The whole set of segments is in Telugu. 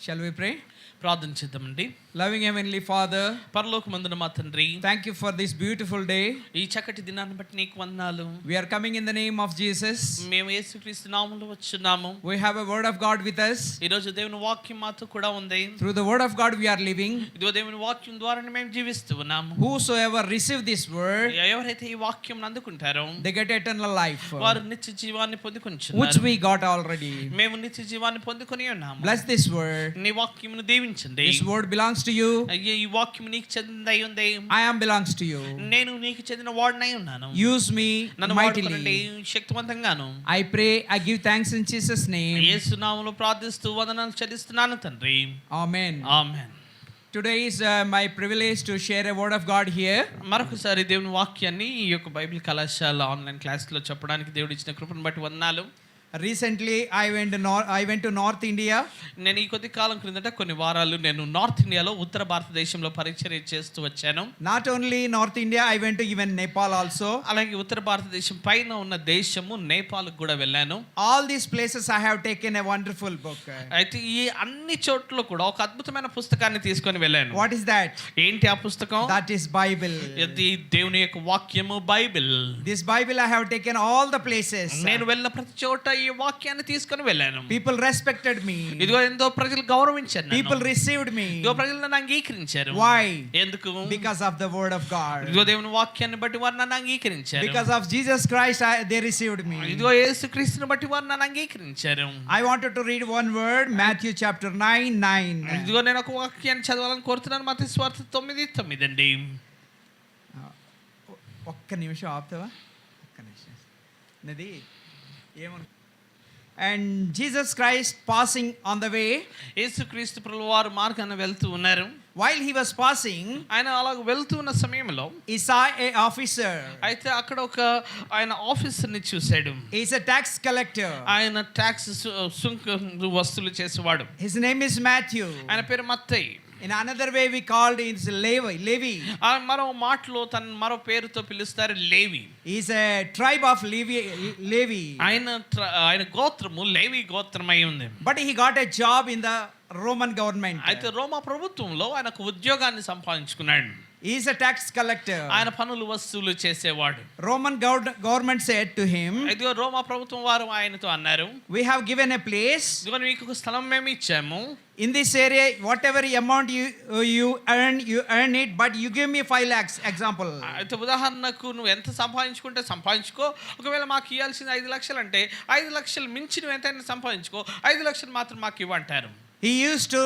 Shall we pray? ప్రార్థన చేద్దామండి. Loving Heavenly Father, పరలోకమందున మా తండ్రి, thank you for this beautiful day. ఈ చక్కటి దినాన్ని బట్టి నీకు వందనాలు. We are coming in the name of Jesus. మేము యేసుక్రీస్తు నామములో వచ్చున్నాము. We have a word of God with us. ఈ రోజు దేవుని వాక్యం మాతో కూడా ఉంది. Through the word of God we are living. ఇదిగో దేవుని వాక్యం ద్వారానే మేము జీవిస్తూ ఉన్నాము. Whosoever receive this word, ఎవరైతే ఈ వాక్యం అందుకుంటారో they get eternal life, వారు నిత్య జీవాన్ని which పొందుకొనుచున్నారు. we got already. మేము నిత్య జీవాన్ని పొందుకొని ఉన్నాము. Bless this word. నీ వాక్యమును దీవించండి. This word belongs to you. అయ్యో ఈ వాక్యం నీకు చెందినదై ఉంది. I am belongs to you. నేను నీకు చెందిన వాడినై ఉన్నాను. Use me నన్ను వాడుకోనండి mightily. శక్తివంతంగాను. I pray, I give thanks in Jesus' name. యేసు నామములో ప్రార్థిస్తూ వందనాలు చెల్లిస్తున్నాను తండ్రి. Amen. Amen. Today is my privilege to share a word of God here. మరొకసారి దేవుని వాక్యాన్ని ఈ యొక్క బైబిల్ కళాశాల ఆన్లైన్ క్లాస్లో చెప్పడానికి దేవుడు ఇచ్చిన కృపను బట్టి వందనాలు. Recently I went to North India. నేను ఈ కొద్ది కాలం క్రిందట కొన్ని వారాలు నేను నార్త్ ఇండియాలో ఉత్తర భారతదేశంలో పరిచర్య చేస్తూ వచ్చాను. Not only North India, I went to even Nepal also. అలాగే ఉత్తర భారతదేశం పైన ఉన్న దేశము నేపాల్కి కూడా వెళ్ళాను. All these places I have taken a wonderful book. అయితే ఈ అన్ని చోట్ల కూడా ఒక అద్భుతమైన పుస్తకాన్ని తీసుకొని వెళ్ళాను. What is that? ఏంటి ఆ పుస్తకం? That is Bible. ఇది దేవుని యొక్క వాక్యము Bible. This Bible I have taken all the places. నేను వెళ్ళిన ప్రతి చోట ఈ వాక్యాన్ని తీసుకొని వెళ్ళాను. People respected me. ఇదిగో ఎంతో ప్రజలు గౌరవించారు నన్ను. People received me. ఇదిగో ప్రజలు నన్ను అంగీకరించారు. Why? ఎందుకు? Because of the word of God. ఇదిగో దేవుని వాక్యాన్ని బట్టి వారు నన్ను అంగీకరించారు. Because of Jesus Christ they received me. ఇదిగో యేసుక్రీస్తుని బట్టి వారు నన్ను అంగీకరించారు. I wanted to read one word, Matthew chapter 9:9. ఇదిగో నేను ఒక వాక్యాన్ని చదవాలని కోరుతున్నాను. మత్తయి సువార్త 9:9 అండి. ఒక్క నిమిషం ఆపుతావా? ఒక్క నిమిషం. నది ఏమను. And Jesus Christ passing on the way, యేసుక్రీస్తు ప్రభువు వారు మార్గాన వెళ్తూ ఉన్నారు. while he was passing, ఆయన అలా వెళ్తూ ఉన్న సమయంలో he saw a officer. అయితే అక్కడ ఒక ఆయన ఆఫీసర్ని చూశాడు. He is a tax collector. ఆయన ట్యాక్స్ సుంకం వసూలు చేసేవాడు. His name is Matthew. ఆయన పేరు మత్తయి. In another way we called him Levi. మరో మాటలో తన మరో పేరుతో పిలుస్తారు లేవి. He is a tribe of Levi. ఆయన గోత్రము లేవి గోత్రమై ఉంది. But he got a job in the Roman government. అయితే రోమా ప్రభుత్వంలో ఆయనకు ఉద్యోగాన్ని సంపాదించుకున్నాడు. He is a tax collector. ఆయన పన్నులు వసూలు చేసేవాడు. Roman government said to him, ఇదిగో రోమా ప్రభుత్వం వారు ఆయనతో అన్నారు, we have given a place. ఇదిగో మీకు ఒక స్థలం మేము ఇచ్చాము. In this area, whatever amount you earn it, but you give me 5 lakhs, example. అయితే ఉదాహరణకు నువ్వు ఎంత సంపాదించుకుంటే సంపాదించుకో, ఒకవేళ మాకు ఇవ్వాల్సింది 5 లక్షలు అంటే 5 లక్షలు మించి నువ్వు ఎంతైనా సంపాదించుకో, 5 లక్షలు మాత్రం మాకు ఇవ్వంటారు. He used to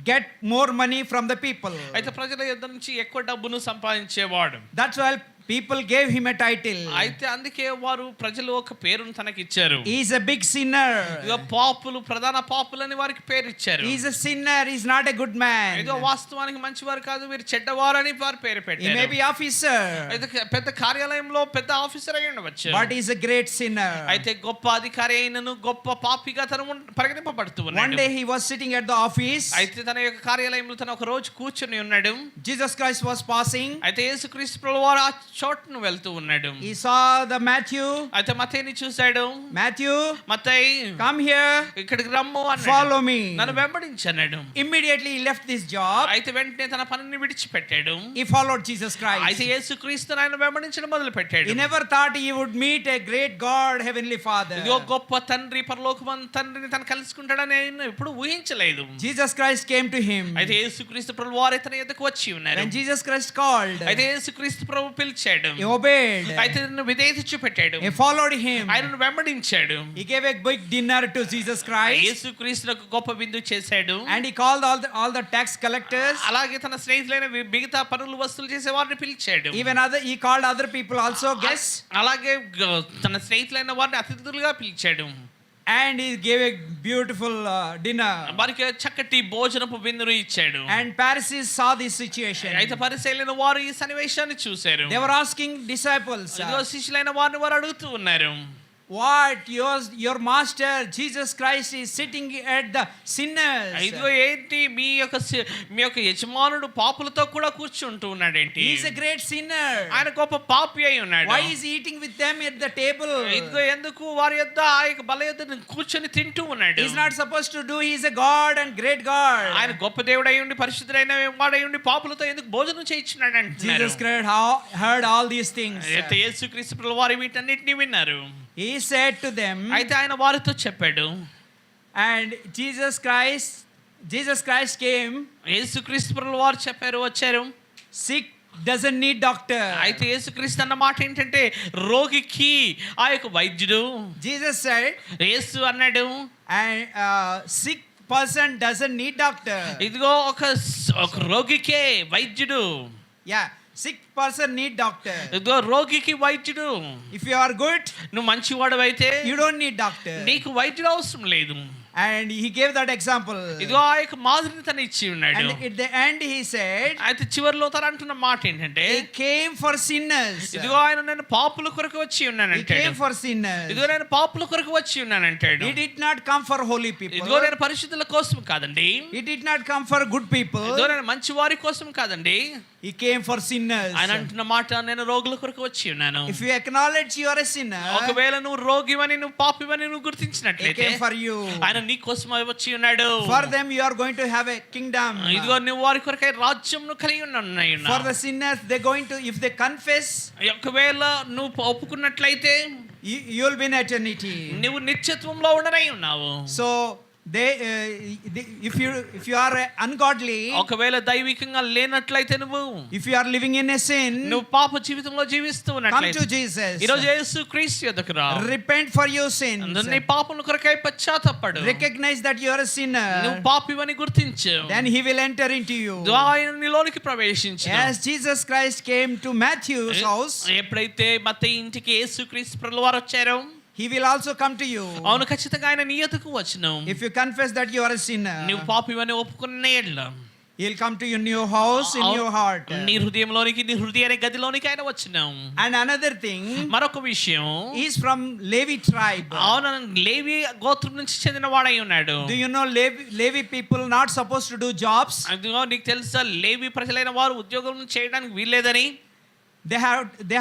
get more money from the people. అయితే ప్రజల యొద్ద నుంచి ఎక్కువ డబ్బును సంపాదించేవాడు. That's why people gave him a title. అయితే అందుకే వారు ప్రజలు ఒక పేరును తనకి ఇచ్చారు. He is a big sinner. ఇదిగో పాపులు, ప్రధాన పాపులని వారికి పేరు ఇచ్చారు. He is a sinner. He is not a good man. ఇదిగో వాస్తవానికి మంచివారు కాదు, వీరు చెడ్డవారని వారు పేరు He పెట్టారు. may be officer, అయితే పెద్ద కార్యాలయంలో పెద్ద ఆఫీసర్ అయి ఉండవచ్చు. but he is a great sinner. అయితే గొప్ప అధికారి అయినను గొప్ప పాపిగా తను పరిగణింపబడుతూ One ఉన్నాడు. day he was sitting at the office. అయితే తన యొక్క కార్యాలయంలో తన ఒక రోజు కూర్చొని ఉన్నాడు. Jesus Christ was passing. అయితే యేసుక్రీస్తు ప్రభువు వారు ఆ చోటును వెళ్తూ ఉన్నాడు. He saw the Matthew. అయితే మత్తయిని చూశాడు. Matthew, Mattayi, come here. ఇక్కడికి రమ్ము అన్నాడు. Follow me. నన్ను వెంబడించన్నాడు. Immediately he left this job. అయితే వెంటనే తన పనిని విడిచిపెట్టాడు. He followed Jesus Christ. అయితే యేసుక్రీస్తుని ఆయన వెంబడించడం మొదలు పెట్టాడు. He never thought he would meet a great God, Heavenly Father. ఇదిగో గొప్ప తండ్రి, పరలోకమందు తండ్రిని తను కలుసుకుంటాడని ఆయన ఎప్పుడు ఊహించలేదు. Jesus Christ came to him. అయితే యేసుక్రీస్తు ప్రభువు వారు తన యొద్దకు వచ్చి ఉన్నారు. When Jesus Christ called, అయితే యేసుక్రీస్తు ప్రభు పిలిచాడు. he obeyed. అయితే తను విధేయత చూపెట్టాడు. He followed him. ఆయనను వెంబడించాడు. He gave a big dinner to Jesus Christ. యేసుక్రీస్తుకు గొప్ప విందు చేశాడు. And he called all the tax collectors. అలాగే తన స్నేహితులైన మిగతా పనులు వసూలు చేసే వారిని పిలిచాడు. Even he called other people also, guests. అలాగే తన స్నేహితులైన వారిని అతిథులుగా పిలిచాడు. And he gave a beautiful dinner. వారికి చక్కటి భోజనపు విందును ఇచ్చాడు. And Pharisees saw this situation. అయితే పరిసయ్యులైన వారు ఈ సన్నివేశాన్ని చూశారు. They were asking disciples, ఇదిగో శిష్యులైన వారిని వారు అడుగుతూ ఉన్నారు, what your master Jesus Christ is sitting at the sinners. ఇదిగో ఏంటి మీ యొక్క యజమానుడు పాపులతో కూడా కూర్చుంటూ ఉన్నాడేంటి? He is a great sinner. ఆయన గొప్ప పాపి అయి ఉన్నాడు. Why is he eating with them at the table? ఇదిగో ఎందుకు వారి యొద్ద ఆ యొక్క బల్ల యొద్ద కూర్చొని తింటూ ఉన్నాడు? He is not supposed to do. He is a God and great God. ఆయన గొప్ప దేవుడు అయి ఉండి పరిశుద్ధుడైన వాడు అయి ఉండి పాపులతో ఎందుకు భోజనం చేయించున్నాడు అంటున్నారు. Jesus Christ heard all these things. అయితే యేసుక్రీస్తు ప్రభువు వారు వీటన్నిటిని విన్నారు. He said to them, అయితే ఆయన వారితో చెప్పాడు. and Jesus Christ came. యేసుక్రీస్తు ప్రభువు వారు వచ్చారు. Sick doesn't need doctor. అయితే యేసుక్రీస్తు అన్న మాట ఏంటంటే రోగికి ఆ యొక్క వైద్యుడు. Jesus said, యేసు అన్నాడు, and sick person doesn't need doctor. ఇదిగో ఒక రోగికే వైద్యుడు. Yeah, sick person need doctor. ఇదిగో రోగికి వైద్యుడు. If you are good, నువ్వు మంచివాడవైతే you don't need doctor. నీకు వైద్యుడు అవసరం లేదు. And he gave that example. ఇదిగో ఆ యొక్క మాదిరిని తను ఇచ్చి ఉన్నాడు. And at the end he said, అయితే చివరిలో తను అంటున్న మాట ఏంటంటే, he came for sinners. ఇదిగో ఆయన నేను పాపుల కొరకు వచ్చి ఉన్నాను He అంటాడు. came for sinners. ఇదిగో నేను పాపుల కొరకు వచ్చి ఉన్నాను అంటాడు. He did not come for holy people. ఇదిగో నేను పరిశుద్ధుల కోసం కాదండి. He did not come for good people. ఇదిగో నేను మంచి వారి కోసం కాదండి. He came for sinners. ఆయన అంటున్న మాట నేను రోగుల కొరకు వచ్చి ఉన్నాను. If you acknowledge you are a sinner, ఒకవేళ నువ్వు రోగివని నువ్వు పాపివని నువ్వు he గుర్తించినట్లయితే came for you. ఆయన నీ కోసం వచ్చి ఉన్నాడు. For them you are going to have a kingdom. ఇదిగో నువ్వు వారి కొరకై రాజ్యంను కలిగి ఉన్నావు. For the sinners they going to, if they confess, ఒకవేళ నువ్వు ఒప్పుకున్నట్లయితే you will be in eternity. నువ్వు నిత్యత్వంలో ఉండనై ఉన్నావు. So if you are ungodly, ఒకవేళ దైవికంగా లేనట్లయితే నువ్వు, if you are living in a sin, నువ్వు పాప జీవితంలో జీవిస్తూ come ఉన్నట్లయితే to Jesus. ఈ రోజు యేసుక్రీస్తు యొద్దకు రా. Repent for your sins. నీ పాపముల కొరకై పశ్చాత్తాపడు. Recognize that you are a sinner. నువ్వు పాపివని గుర్తించు. Then he will enter into you. ఆయన నీలోనికి ప్రవేశించును. As Jesus Christ came to Matthew's house, ఎప్పుడైతే మత్తయి ఇంటికి యేసుక్రీస్తు ప్రభువు వారు వచ్చారో, he will also come to you. అవును ఖచ్చితంగా ఆయన నీ యొద్దకు వచ్చును. If you confess that you are a sinner, నువ్వు పాపివని ఒప్పుకున్న యెడల he will come to your new house, in your heart. నీ హృదయంలోనికి, నీ హృదయ గదిలోనికి ఆయన వచ్చును. And another thing, మరొక విషయం, he is from Levi tribe. అవును లేవి గోత్రం నుంచి చెందిన వాడై ఉన్నాడు. Do you know Levi people not supposed to do jobs? అదిగో నీకు తెలుసా లేవి ప్రజలైన వారు ఉద్యోగం చేయడానికి వీల్లేదని? They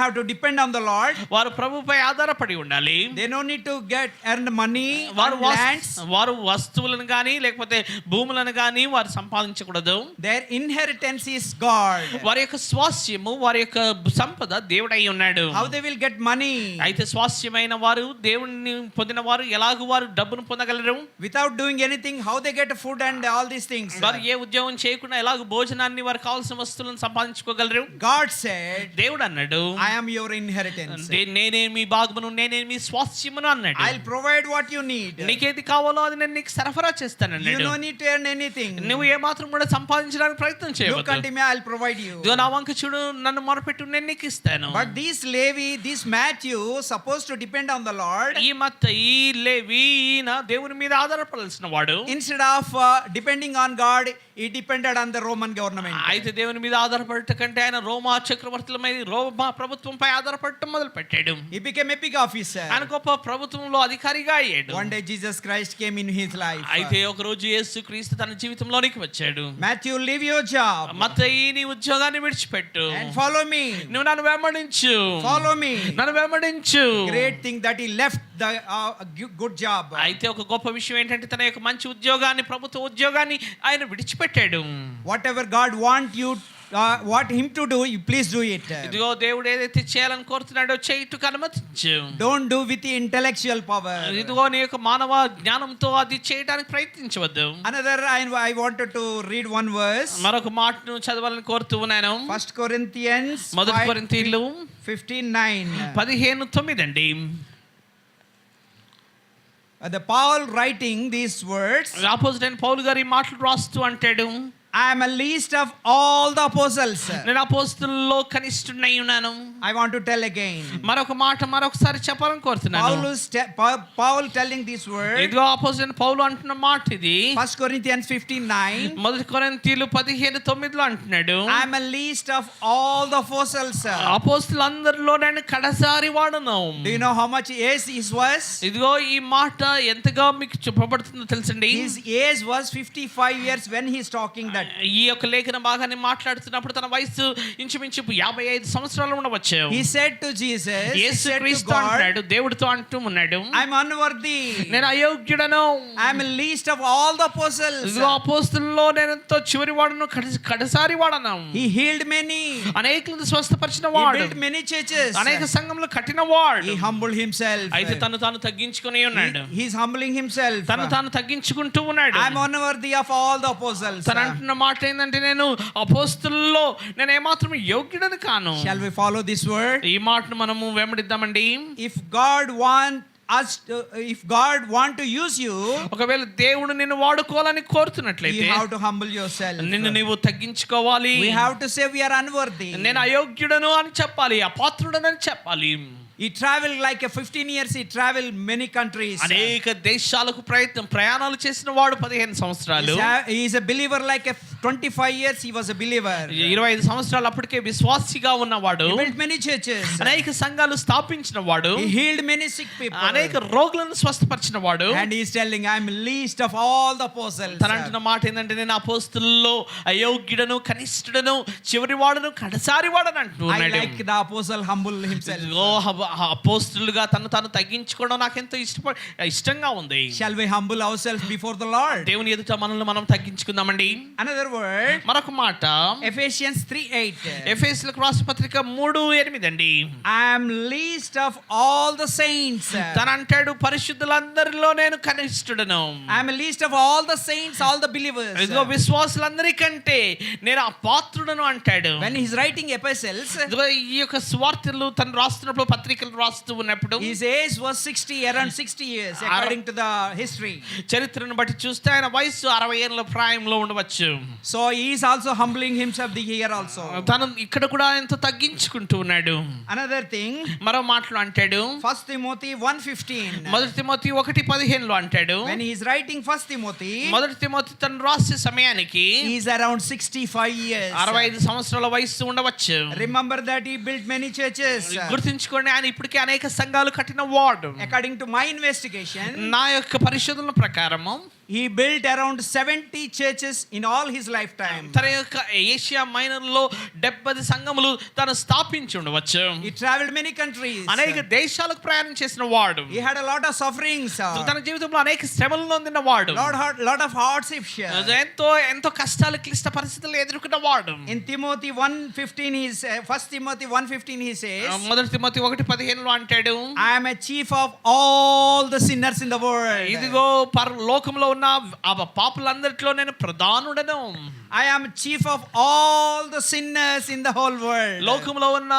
have to depend on the Lord. వారు ప్రభుపై ఆధారపడి ఉండాలి. They no need to earn money or వారు lands. వారు వస్తువులను గాని లేకపోతే భూములను గాని వారు సంపాదించకూడదు. Their inheritance is God. వారి యొక్క స్వాస్థ్యము, వారి యొక్క సంపద దేవుడై ఉన్నాడు. How they will get money? అయితే స్వాస్థ్యమైన వారు, దేవుణ్ణి పొందిన వారు ఎలాగూ వారు డబ్బును పొందగలరు? Without doing anything, how they get food and all these things? వారు ఏ ఉద్యోగం చేయకుండా ఎలాగ భోజనాన్ని, వారు కావాల్సిన వస్తువులను సంపాదించుకోగలరు? God said, దేవుడు అన్నాడు, I am your inheritance. నేనే మీ భాగమును, నేనే మీ స్వాస్థ్యమును అన్నాడు. I'll provide what you need. నీకేది కావాలో అది నేను నీకు సరఫరా చేస్తాను You అన్నాడు. no need to earn anything. నువ్వు ఏ మాత్రం కూడా సంపాదించడానికి ప్రయత్నం Look చేయవద్దు. unto me, I'll provide you. ఇదిగో నా వంక చూడు, నన్ను మొరపెట్టు, నేను నీకు ఇస్తాను. But this Levi, this Matthew, supposed to depend on the Lord. ఈ మత్తయి, లేవి, ఈయన దేవుని మీద ఆధారపడాల్సిన వాడు. Instead of depending on God, he depended on the Roman government. అయితే దేవుని మీద ఆధారపడట కంటే ఆయన రోమా చక్రవర్తుల మీద, రోమా ప్రభుత్వంపై ఆధారపడటం మొదలు పెట్టాడు. He became a big officer. ఆయన గొప్ప ప్రభుత్వంలో అధికారిగా అయ్యాడు. One day Jesus Christ came in his life. అయితే ఒక రోజు యేసుక్రీస్తు తన జీవితంలోనికి వచ్చాడు. Matthew, leave your job మత్తయి, నీ ఉద్యోగాన్ని విడిచిపెట్టు, and follow me. నువ్వు నన్ను వెంబడించు. Follow me. నన్ను వెంబడించు. Great thing that he left the good job. అయితే ఒక గొప్ప విషయం ఏంటంటే తన యొక్క మంచి ఉద్యోగాన్ని, ప్రభుత్వ ఉద్యోగాన్ని ఆయన విడిచిపెట్టాడు. Whatever God want him to do, you please do it. ఇదిగో దేవుడు ఏదైతే చేయాలని కోరుతున్నాడో చేయుటకు అనుమతించు. Don't do with the intellectual power. ఇదిగో నీ యొక్క మానవ జ్ఞానంతో అది చేయడానికి ప్రయత్నించవద్దు. Another, I wanted to read one verse. మరొక మాటను చదవాలని కోరుతూ ఉన్నాను. 1 Corinthians మొదటి కొరింథీయులు 15:9. 15:9 అండి. The Paul writing these words, అపోస్తలుడైన పౌలు గారు ఈ మాటలు రాస్తూ అంటాడు, I am a least of all the apostles. నేను అపోస్తలుల్లో కనిష్ఠుడై ఉన్నాను. I want to tell again. మరొక మాట మరొకసారి చెప్పాలని కోరుతున్నాను. Paul telling this word. ఇదిగో అపోస్తలుడైన పౌలు అంటున్న మాట ఇది. 1 Corinthians 15:9. మొదటి కొరింథీయులు 15:9 అంటున్నాడు. I am a least of all the apostles. అపోస్తలులందరిలో నేను కడసారి వాడను. Do you know how much age his was? ఇదిగో ఈ మాట ఎంతగా మీకు చెప్పబడుతుందో తెలుసండి. His age was 55 years when he is talking that. ఈ యొక్క లేఖన భాగాన్ని మాట్లాడుతున్నప్పుడు తన వయసు ఇంచుమించు 55 సంవత్సరాలు ఉండవచ్చు. He said to Jesus, యేసుక్రీస్తు అంటున్నాడు, దేవుడితో అంటూ ఉన్నాడు, I am unworthy. నేను అయోగ్యుడను. I am least of all the apostles. ఇదిగో అపోస్తలుల్లో నేను ఎంతో చివరి వాడను, కడసారి వాడను. He healed many. అనేకులను స్వస్థపరిచిన He వాడు. built many churches. అనేక సంఘములు కట్టిన వాడు. He humbled himself. అయితే తను తాను తగ్గించుకొని ఉన్నాడు. He is humbling himself. తను తాను తగ్గించుకుంటూ ఉన్నాడు. I am unworthy of all the apostles. తను అంటున్న మాట ఏంటంటే, నేను అపోస్తలుల్లో నేను ఏమాత్రం యోగ్యుడని కాను. Shall we follow this word? ఈ మాటను మనము వెంబడిద్దామండి. If God want to use you, ఒకవేళ దేవుడు నిన్ను వాడుకోవాలని కోరుతున్నట్లయితే you have to humble yourself. నిన్ను నీవు తగ్గించుకోవాలి. We have to say we are unworthy. నేను అయోగ్యుడను అని చెప్పాలి, అపాత్రుడను అని చెప్పాలి. He traveled like a 15 years. He traveled many countries. అనేక దేశాలకు ప్రయాణాలు చేసిన వాడు 15 సంవత్సరాలు. He is a believer like a 25 years. He was a believer. 25 సంవత్సరాలు అప్పటికే విశ్వాసిగా ఉన్నవాడు. He built many churches. అనేక సంఘాలు స్థాపించిన వాడు. He healed many sick people. అనేక రోగులను స్వస్థపరిచిన వాడు. And he is telling, I am least of all the apostles. తన అంటున్న మాట ఏంటంటే, నేను అపోస్తలుల్లో అయోగ్యుడను, కనిష్ఠుడను, చివరి వాడను, కడసారి వాడను అంటున్నాడు. I like the apostle humble himself. అపోస్తలుగా తను తాను తగ్గించుకోవడం నాకు ఎంతో ఇష్టంగా ఉంది. Shall we humble ourselves before the Lord? దేవుని ఎదుట మనల్ని మనం తగ్గించుకుందామండి. Another word, మరొక మాట, Ephesians 3:8. ఎఫెసీయులకు రాసిన పత్రిక 3:8 అండి. I am least of all the saints. తను అంటాడు, పరిశుద్ధులందరిలో నేను కనిష్ఠుడను. I am least of all the saints, all the believers. ఇదిగో విశ్వాసులందరికంటే నేను అపాత్రుడను అంటాడు. When he is writing epistles, ఇదిగో ఈ యొక్క స్వార్థలు తను రాస్తున్నప్పుడు, పత్రికలు రాస్తూ ఉన్నప్పుడు, his age was around 60 years according to the history. చరిత్రను బట్టి చూస్తే ఆయన వయసు 60 ఏళ్ల ప్రాయంలో ఉండవచ్చు. So he is also humbling himself here also. తను ఇక్కడ కూడా ఎంతో తగ్గించుకుంటూ ఉన్నాడు. Another thing, మరో మాటలు అంటాడు, 1 Timothy 1:15. మొదటి తిమోతి 1:15 అంటాడు. When he is writing 1 Timothy, మొదటి తిమోతి తను రాసే సమయానికి he is around 65 years. 65 సంవత్సరాల వయసు ఉండవచ్చు. Remember that he built many churches. గుర్తుంచుకోండి, ఆయన ఇప్పటికే అనేక సంఘాలు కట్టిన వాడు. According to my investigation, నా యొక్క పరిశోధనల ప్రకారము he built around 70 churches in all his lifetime. తన యొక్క ఏషియా మైనర్ లో 70 సంఘములు తను స్థాపించి ఉండవచ్చు. He traveled many countries. అనేక దేశాలకు ప్రయాణం చేసిన వాడు. He had a lot of sufferings. తన జీవితంలో అనేక శ్రమలను నొందిన వాడు. lot of hardships. ఎంతో కష్టాలు, క్లిష్ట పరిస్థితులు ఎదుర్కొన్న వాడు. In Timothy 1:15, 1 Timothy 1:15 he says, మొదటి తిమోతి 1:15 అంటాడు, I am a chief of all the sinners in the world. ఇదిగో లోకంలో ఉన్న పాపులందరిలో నేను ప్రధానుడను. I am chief of all the sinners in the whole world. లోకంలో ఉన్న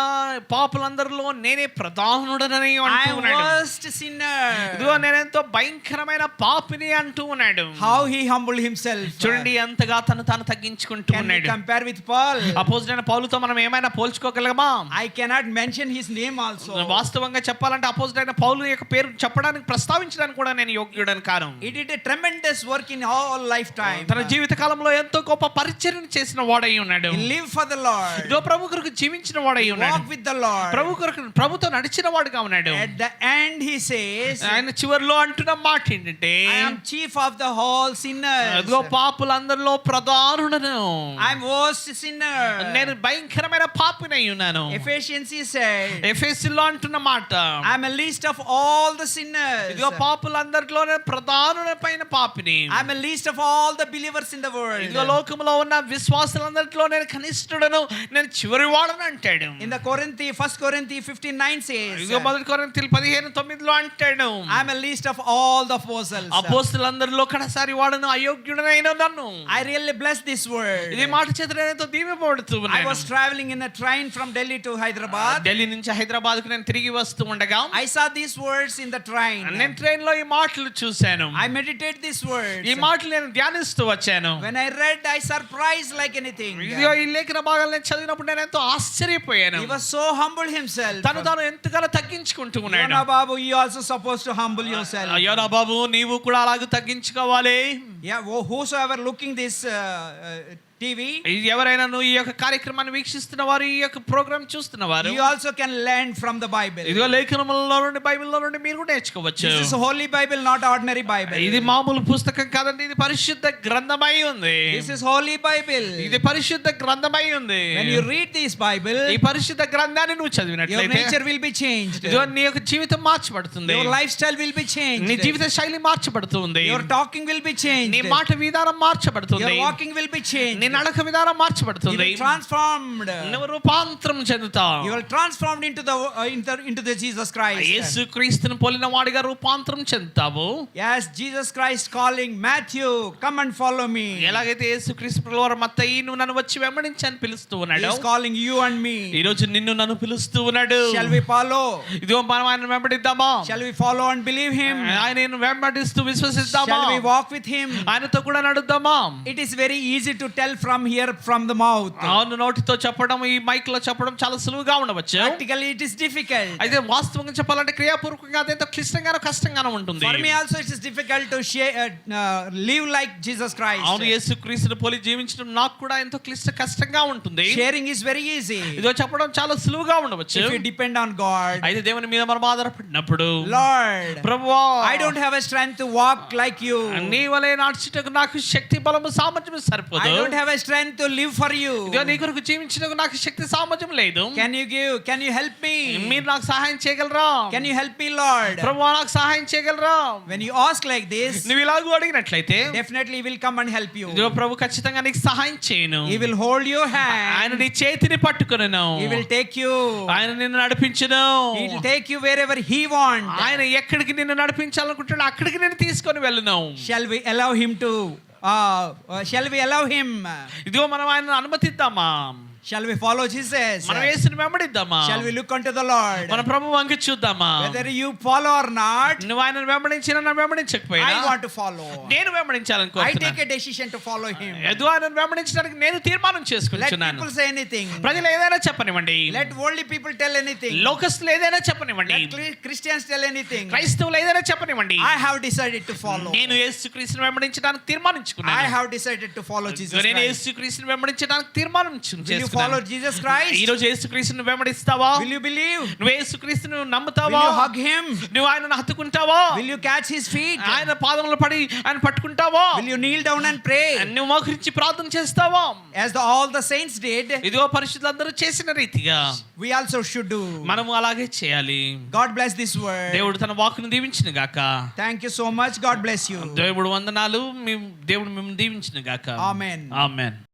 పాపులందరిలో నేనే ప్రధానుడనని I అంటూ am ఉన్నాడు. worst sinner. ఇదిగో నేను ఎంతో భయంకరమైన పాపిని అంటూ ఉన్నాడు. How he humbled himself. చూడండి ఎంతగా తాను తగ్గించుకుంటూ Can we ఉన్నాడు. compare with Paul? అపోజిట్ పౌలుతో మనం ఏమైనా పోల్చుకోగలమా? I cannot mention his name also. వాస్తవంగా చెప్పాలంటే అపోజిట్ అయిన పౌలు యొక్క పేరు చెప్పడానికి, ప్రస్తావించడానికి కూడా నేను యోగ్యుడని కాను. He did a tremendous work in all lifetime. తన జీవిత కాలంలో ఎంతో గొప్ప పరిచర్య చేసిన వాడై ఉన్నాడు. He lived for the Lord. ఇదో ప్రభు కొరకు జీవించిన వాడై ఉన్నాడు. Walk with the Lord. ప్రభుతో నడిచిన వాడుగా ఉన్నాడు. At the end he says, ఆయన చివర్లో అంటున్న మాట ఏంటంటే, I am chief of the whole sinners. ఇదిగో పాపులందరిలో ప్రధానుడను. I am worst sinner. నేను భయంకరమైన పాపినై ఉన్నాను. Ephesians he said, ఎఫెసీయులో అంటున్న మాట, I am a least of all the sinners. ఇదిగో పాపులందరిలో ప్రధానుడైన పాపిని. I am a least of all the believers in the world. ఇదిగో లోకంలో ఉన్న విశ్వాసులందరిలో నేను కనిష్ఠుడను, నేను చివరి వాడను అంటాడు. In the 1 Corinthians 15:9 says, ఇదిగో మొదటి కొరింథీయులు 15:9 అంటాడు, I am a least of all the apostles. అపోస్తలులందరిలో కడసారి వాడను, అయోగ్యుడనైన నన్ను. I really bless this word. ఇది మాట చేత నేను దీవింపబడుతూ I ఉన్నాను. was traveling in a train from Delhi to Hyderabad. Delhi నుంచి హైదరాబాద్ కు నేను తిరిగి వస్తూ ఉండగా I saw these words in the train. నేను ట్రైన్ లో ఈ మాటలు చూశాను. I meditate these words. ఈ మాటలు నేను ధ్యానిస్తూ వచ్చాను. When I read, I surprised like anything. ఇదిగో ఈ లేఖన భాగాలు నేను చదివినప్పుడు నేను ఎంతో ఆశ్చర్యపోయాను. He was so humble himself. తను తాను ఎంతగానో తగ్గించుకుంటూ ఉన్నాడు. Yona Babu, you also supposed to humble yourself. యోనా బాబు నీవు కూడా అలాగే తగ్గించుకోవాలి. Yeah, whosoever looking this TV, ఎవరైనా ఈ యొక్క కార్యక్రమాన్ని వీక్షిస్తున్న వారు, ఈ యొక్క ప్రోగ్రామ్ చూస్తున్న వారు, you also can learn from the Bible. ఇదిగో లేఖనములలో నుండి, బైబిల్లో నుండి మీరు కూడా నేర్చుకోవచ్చు. This is holy Bible, not ordinary Bible. ఇది మామూలు పుస్తకం కాదండి, ఇది పరిశుద్ధ గ్రంథమై ఉంది. This is holy Bible. ఇది పరిశుద్ధ గ్రంథమై ఉంది. When you read this Bible, ఈ పరిశుద్ధ గ్రంథాన్ని నువ్వు your చదివినట్లయితే nature will be changed. ఇదిగో నీ యొక్క జీవితం మార్చబడుతుంది. Your lifestyle will be changed. నీ జీవిత శైలి మార్చబడుతుంది. Your talking will be changed. నీ మాట విధానం మార్చబడుతుంది. Your walking will be changed. నీ నడక విధానం You మార్చబడుతుంది. will transformed. నువ్వు రూపాంతరం చెందుతావు. You will transformed into the Jesus Christ. యేసు క్రీస్తును పోలిన వాడిగా రూపాంతరం చెందుతావు. Yes, Jesus Christ calling Matthew, come and follow me. ఎలాగైతే యేసు క్రీస్తు ప్రభువారు మత్తయి నువ్వు నన్ను వచ్చి వెంబడించు అని పిలుస్తూ He ఉన్నాడు, is calling you and me. ఈ రోజు నిన్ను నన్ను పిలుస్తూ ఉన్నాడు. Shall we follow? ఇదిగో మనం ఆయన వెంబడిద్దామా? Shall we follow and believe him? ఆయనను వెంబడిస్తూ విశ్వసిద్దామా? Shall we walk with him? ఆయనతో కూడా నడుద్దామా? It is very easy to tell from here, from the mouth. అవును, నోటితో చెప్పడం, ఈ మైక్ లో చెప్పడం చాలా సులువుగా ఉండవచ్చు. Practically it is difficult. అయితే వాస్తవంగా చెప్పాలంటే క్రియాపూర్వకంగా అదెంతో క్లిష్టంగానో కష్టంగానో ఉంటుంది. For me also it is difficult to live like Jesus Christ. అవును, యేసుక్రీస్తును పోలి జీవించడం నాకు కూడా ఎంతో కష్టంగా ఉంటుంది. Sharing is very easy ఇదో చెప్పడం చాలా సులువుగా ఉండవచ్చు if you depend on God. అయితే దేవుని మీద మనం ఆధారపడినప్పుడు, Lord, ప్రభువా I don't have a strength to walk like you. నీ వలె నడుచుటకు నాకు శక్తి, బలము, సామర్థ్యం సరిపోదు. I don't have a strength to live for you. ఇదిగో నీ కొరకు జీవించడానికి నాకు శక్తి సామర్థ్యం లేదు. Can you help me? మీరు నాకు సహాయం చేయగలరా? Can you help me, Lord? ప్రభువా నాకు సహాయం చేయగలరా? When you ask like this, నువ్వు ఇలాగూ అడిగినట్లయితే definitely he will come and help you. ఇదిగో ప్రభు ఖచ్చితంగా నీకు సహాయం చేయను. He will hold your hand. ఆయన నీ చేతిని పట్టుకొనును. He will take you. ఆయన నిన్ను నడిపించును. He will take you wherever he wants. ఆయన ఎక్కడికి నిన్ను నడిపించాలనుకుంటాడో అక్కడికి నేను తీసుకొని వెళ్ళును. Shall we allow him? ఇదిగో మనం ఆయనను అనుమతిద్దామా? Shall we follow Jesus? మనం యేసుని వెంబడిద్దామా? Shall we look unto the Lord? మన ప్రభు వంక చూద్దామా? Whether you follow or not, నువ్వు ఆయనను వెంబడించినా నా వెంబడించకపోయినా I want to follow. నేను I వెంబడించాలనుకుంటున్నాను. take a decision to follow him. ఎదు ఆయనను వెంబడించడానికి నేను తీర్మానం Let చేసుకుంటున్నాను. people say anything. ప్రజలు ఏదైనా చెప్పనివ్వండి, Let worldly people tell anything. లోకస్తులు ఏదైనా చెప్పనివ్వండి, Let Christians tell anything. క్రైస్తవులు ఏదైనా చెప్పనివ్వండి, I have decided to follow. నేను యేసుక్రీస్తును వెంబడించడానికి I తీర్మానించుకున్నాను. have decided to follow Jesus నేను Christ. యేసుక్రీస్తును వెంబడించడానికి తీర్మానం Will you follow Jesus Christ? ఈ రోజు యేసుక్రీస్తును వెంబడిస్తావా? Will you believe? నువ్వు యేసుక్రీస్తును Will నమ్ముతావా? you hug him? నువ్వు ఆయనను హత్తుకుంటావా? Will you catch his feet? ఆయన పాదములు పడి ఆయన పట్టుకుంటావా? Will you kneel down and pray? నువ్వు మోకరించి ప్రార్థన చేస్తావా? As all the saints did, ఇదిగో పరిశుద్ధులందరూ చేసిన రీతిగా we also should do. మనము అలాగే చేయాలి. God bless this word. దేవుడు తన వాక్కును దీవించిన గాక. Thank you so much. God bless you. దేవుడు వందనాలు. దేవుడు మిమ్మల్ని దీవించిన గాక. Amen. ఆమేన్.